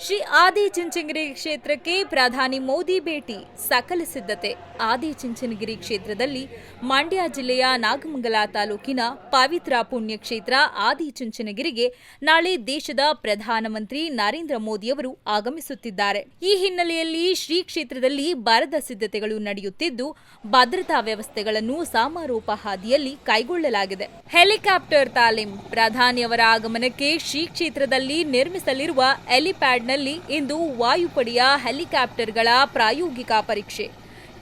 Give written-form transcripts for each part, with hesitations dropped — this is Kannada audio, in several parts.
ಶ್ರೀ ಆದಿಚುಂಚನಗಿರಿ ಕ್ಷೇತ್ರಕ್ಕೆ ಪ್ರಧಾನಿ ಮೋದಿ ಭೇಟಿ, ಸಕಲ ಸಿದ್ಧತೆ. ಆದಿಚುಂಚನಗಿರಿ ಕ್ಷೇತ್ರದಲ್ಲಿ ಮಂಡ್ಯ ಜಿಲ್ಲೆಯ ನಾಗಮಂಗಲ ತಾಲೂಕಿನ ಪವಿತ್ರ ಪುಣ್ಯಕ್ಷೇತ್ರ ಆದಿಚುಂಚನಗಿರಿಗೆ ನಾಳೆ ದೇಶದ ಪ್ರಧಾನಮಂತ್ರಿ ನರೇಂದ್ರ ಮೋದಿಯವರು ಆಗಮಿಸುತ್ತಿದ್ದಾರೆ. ಈ ಹಿನ್ನೆಲೆಯಲ್ಲಿ ಶ್ರೀ ಕ್ಷೇತ್ರದಲ್ಲಿ ಬರದ ಸಿದ್ಧತೆಗಳು ನಡೆಯುತ್ತಿದ್ದು, ಭದ್ರತಾ ವ್ಯವಸ್ಥೆಗಳನ್ನು ಸಮರೋಪ ಹಾದಿಯಲ್ಲಿ ಕೈಗೊಳ್ಳಲಾಗಿದೆ. ಹೆಲಿಕಾಪ್ಟರ್ ತಾಲೀಮ್. ಪ್ರಧಾನಿಯವರ ಆಗಮನಕ್ಕೆ ಶ್ರೀ ಕ್ಷೇತ್ರದಲ್ಲಿ ನಿರ್ಮಿಸಲಿರುವ ಹೆಲಿಪ್ಯಾಡ್ನಲ್ಲಿ ಇಂದು ವಾಯುಪಡೆಯ ಹೆಲಿಕಾಪ್ಟರ್ಗಳ ಪ್ರಾಯೋಗಿಕ ಪರೀಕ್ಷೆ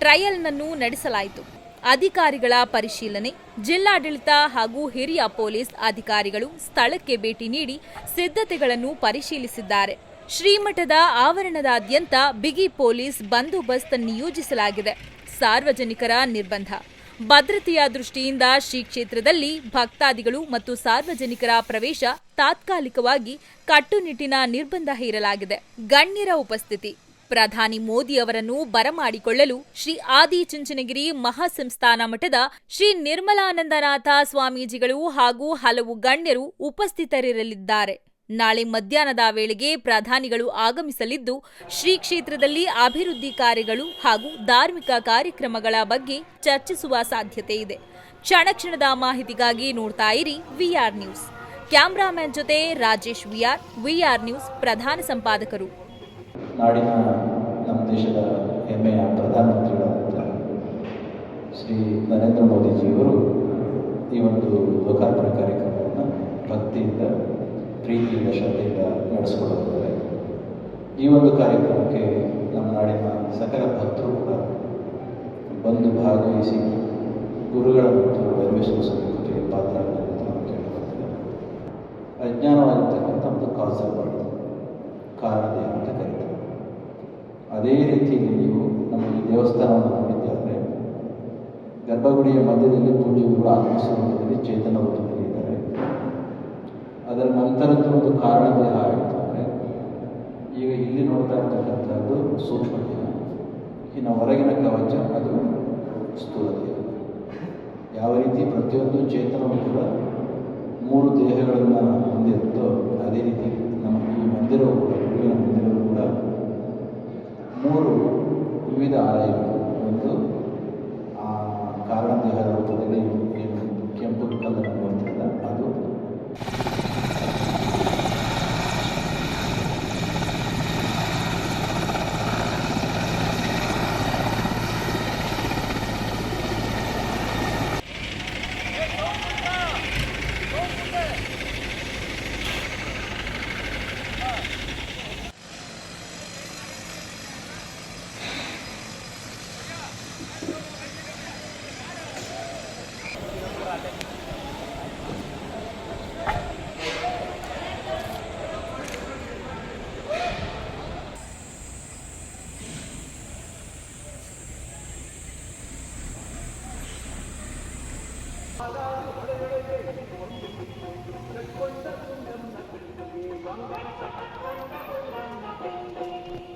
ಟ್ರಯಲ್ನನ್ನು ನಡೆಸಲಾಯಿತು. ಅಧಿಕಾರಿಗಳ ಪರಿಶೀಲನೆ. ಜಿಲ್ಲಾಡಳಿತ ಹಾಗೂ ಹಿರಿಯ ಪೊಲೀಸ್ ಅಧಿಕಾರಿಗಳು ಸ್ಥಳಕ್ಕೆ ಭೇಟಿ ನೀಡಿ ಸಿದ್ಧತೆಗಳನ್ನು ಪರಿಶೀಲಿಸಿದ್ದಾರೆ. ಶ್ರೀಮಠದ ಆವರಣದಾದ್ಯಂತ ಬಿಗಿ ಪೊಲೀಸ್ ಬಂದೋಬಸ್ತ್ ನಿಯೋಜಿಸಲಾಗಿದೆ. ಸಾರ್ವಜನಿಕರ ನಿರ್ಬಂಧ. ಭದ್ರತೆಯ ದೃಷ್ಟಿಯಿಂದ ಶ್ರೀ ಕ್ಷೇತ್ರದಲ್ಲಿ ಭಕ್ತಾದಿಗಳು ಮತ್ತು ಸಾರ್ವಜನಿಕರ ಪ್ರವೇಶ ತಾತ್ಕಾಲಿಕವಾಗಿ ಕಟ್ಟುನಿಟ್ಟಿನ ನಿರ್ಬಂಧ ಹೇರಲಾಗಿದೆ. ಗಣ್ಯರ ಉಪಸ್ಥಿತಿ. ಪ್ರಧಾನಿ ಮೋದಿ ಅವರನ್ನು ಬರಮಾಡಿಕೊಳ್ಳಲು ಶ್ರೀ ಆದಿಚುಂಚನಗಿರಿ ಮಹಾಸಂಸ್ಥಾನ ಮಠದ ಶ್ರೀ ನಿರ್ಮಲಾನಂದನಾಥ ಸ್ವಾಮೀಜಿಗಳು ಹಾಗೂ ಹಲವು ಗಣ್ಯರು ಉಪಸ್ಥಿತರಿರಲಿದ್ದಾರೆ. ನಾಳೆ ಮಧ್ಯಾಹ್ನದ ವೇಳೆಗೆ ಪ್ರಧಾನಿಗಳು ಆಗಮಿಸಲಿದ್ದು, ಶ್ರೀ ಕ್ಷೇತ್ರದಲ್ಲಿ ಅಭಿವೃದ್ಧಿ ಕಾರ್ಯಗಳು ಹಾಗೂ ಧಾರ್ಮಿಕ ಕಾರ್ಯಕ್ರಮಗಳ ಬಗ್ಗೆ ಚರ್ಚಿಸುವ ಸಾಧ್ಯತೆ ಇದೆ. ಕ್ಷಣ ಕ್ಷಣದ ಮಾಹಿತಿಗಾಗಿ ನೋಡ್ತಾ ಇರಿ ವಿಆರ್ ನ್ಯೂಸ್. ಕ್ಯಾಮರಾಮನ್ ಜೊತೆ ರಾಜೇಶ್ ವಿಆರ್ ನ್ಯೂಸ್ ಪ್ರಧಾನ ಸಂಪಾದಕರು. ನಾಡಿನ ನಮ್ಮ ದೇಶದ ಹೆಮ್ಮೆಯ ಪ್ರಧಾನಮಂತ್ರಿಗಳಾದಂಥ ಶ್ರೀ ನರೇಂದ್ರ ಮೋದಿಜಿಯವರು ಈ ಒಂದು ಲೋಕಾರ್ಪಣೆ ಕಾರ್ಯಕ್ರಮವನ್ನು ಭಕ್ತಿಯಿಂದ, ಪ್ರೀತಿಯಿಂದ, ಶ್ರದ್ಧೆಯಿಂದ ನಡೆಸಿಕೊಳ್ಳುತ್ತಾರೆ. ಈ ಒಂದು ಕಾರ್ಯಕ್ರಮಕ್ಕೆ ನಮ್ಮ ನಾಡಿನ ಸಕಲ ಭಕ್ತರು ಕೂಡ ಬಂದು ಭಾಗವಹಿಸಿ ಗುರುಗಳ ಮತ್ತು ವೈಭವಿಸುವ ಪಾತ್ರರಾಗಬೇಕು ಅಂತ ಕೇಳಿಕೊಳ್ತಾರೆ. ಅಜ್ಞಾನವಾಗಿರ್ತಕ್ಕಂಥ ಒಂದು ಕಾಸರವಾಡಿ ಕಾರಣದೇ ಅಂತ ಕರೀತಾರೆ. ಅದೇ ರೀತಿಯಲ್ಲಿ ನೀವು ನಮ್ಮ ಈ ದೇವಸ್ಥಾನವನ್ನು ನೋಡಿದ್ದಾದರೆ ಗರ್ಭಗುಡಿಯ ಮಧ್ಯದಲ್ಲಿ ಪೂಜ್ಯರು ಆತ್ಮಸ್ವರೂಪದಲ್ಲಿ ಚೇತನ ರೂಪದಲ್ಲಿ ಇದ್ದಾರೆ. ಅದರ ನಂತರದ್ದು ಒಂದು ಕಾರಣ ದೇಹ ಆಯಿತು ಅಂದರೆ ಈಗ ಇಲ್ಲಿ ನೋಡ್ತಾ ಇರ್ತಕ್ಕಂಥದ್ದು ಸೂಕ್ಷ್ಮ ದೇಹ, ಇನ್ನು ಹೊರಗಿನ ಕವಚ ಅದು ಸ್ಥೂಲ ದೇಹ. ಯಾವ ರೀತಿ ಪ್ರತಿಯೊಂದು ಚೇತನವೂ ಕೂಡ 3 ದೇಹಗಳನ್ನು ಹೊಂದಿರುತ್ತೋ ಅದೇ ರೀತಿ ನಮ್ಮ ಈ ಮಂದಿರವು ಕೂಡ, ಗುರುವಿನ ಮಂದಿರವು ಕೂಡ 3 ವಿವಿಧ ಆಲಯಗಳು. ಒಂದು ಕಾರಣ ದೇಹದ ರೂಪದಲ್ಲಿ ಏನು ಕೆಂಪು ಕಲ್ಲನ್ನು ನೋಡ್ತಿಲ್ಲ ಅದು,